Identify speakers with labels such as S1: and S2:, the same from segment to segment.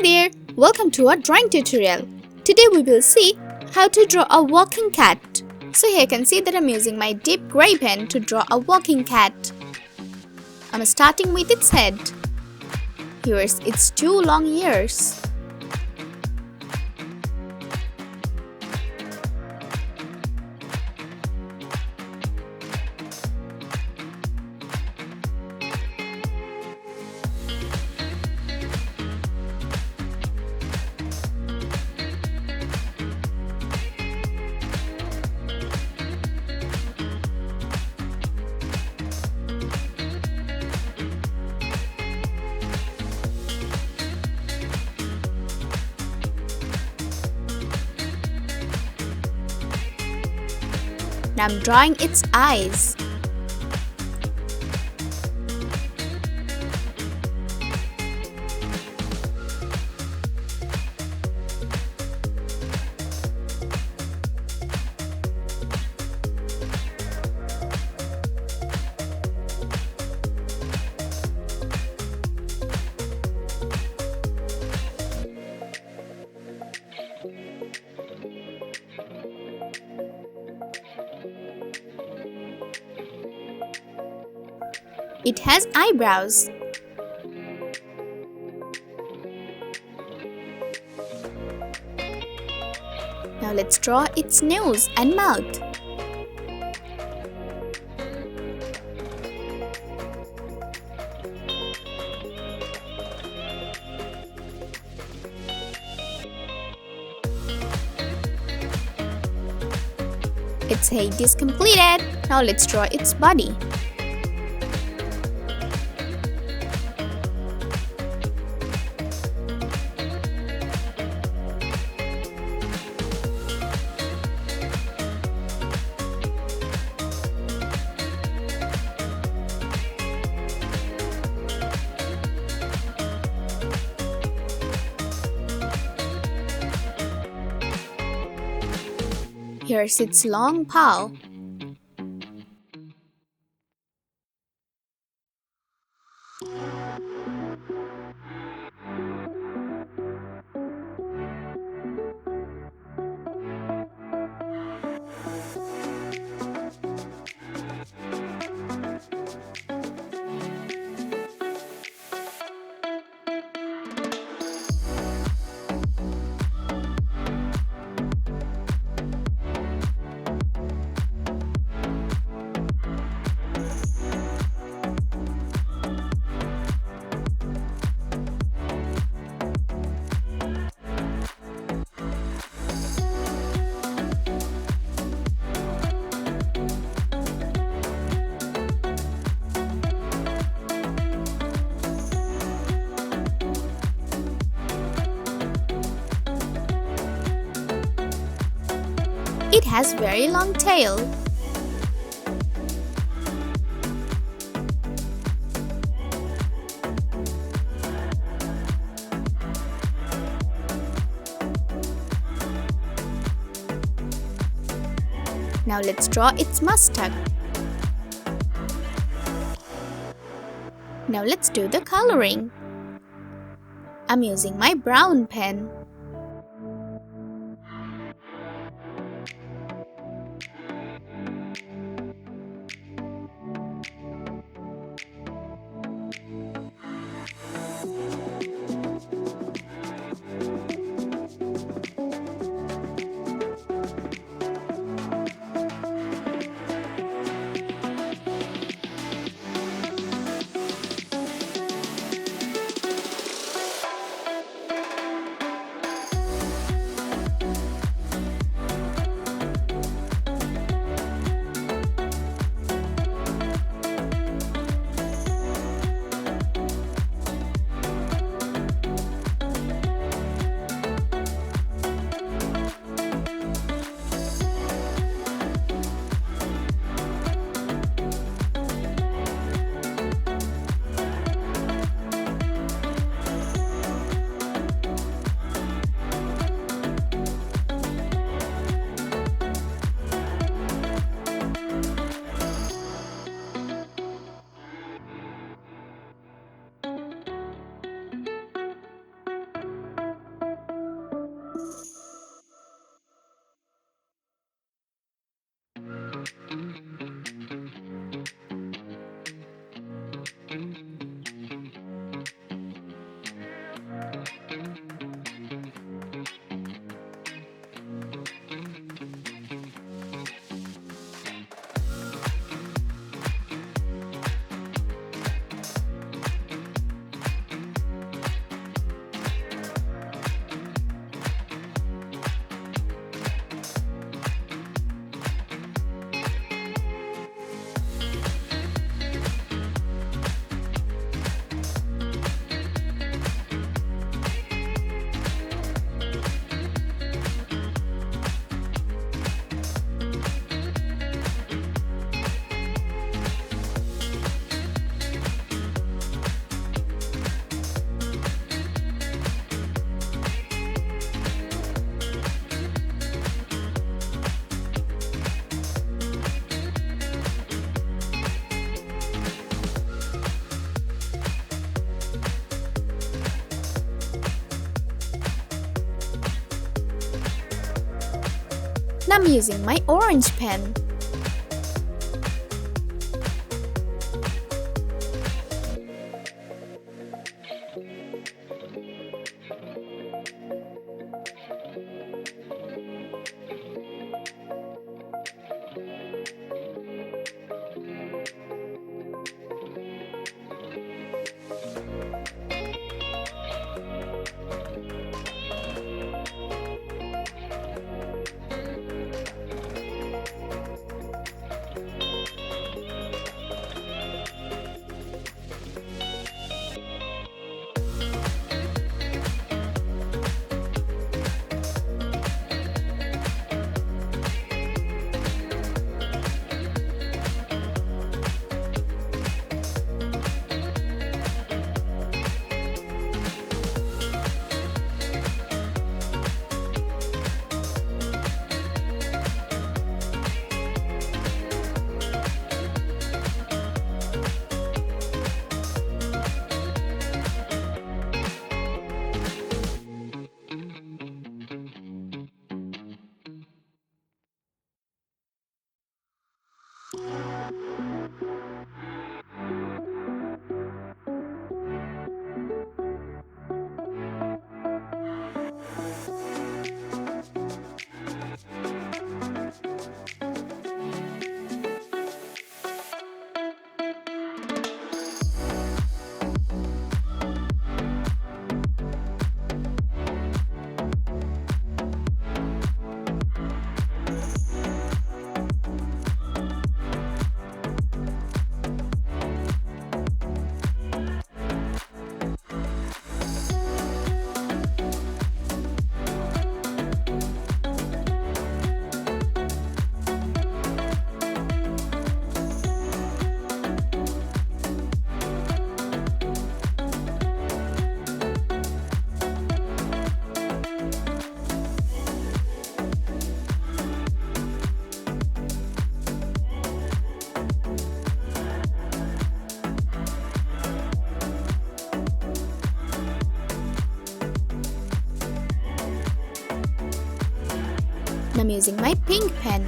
S1: there! Welcome to our drawing tutorial. Today we will see how to draw a walking cat. So here you can see that I'm using my deep grey pen to draw a walking cat. I'm starting with its head. Here's its two long ears. Now I'm drawing its eyes. It has eyebrows. Now let's draw its nose and mouth. Its head is completed. Now let's draw its body. Here's its long paw. It has very long tail. Now let's draw its mustache. Now let's do the coloring. I'm using my brown pen. Now I'm using my orange pen. Now I'm using my pink pen.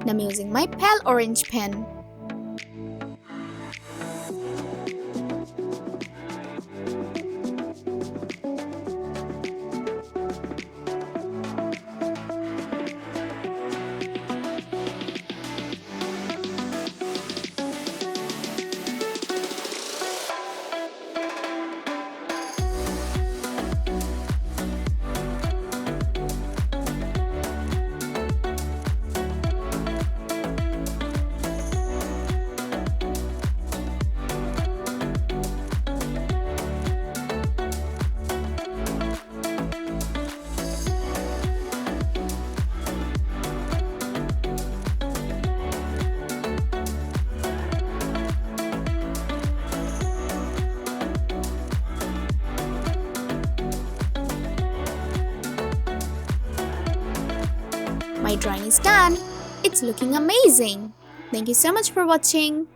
S1: Now I'm using my pale orange pen. My drawing is done. It's looking amazing. Thank you so much for watching.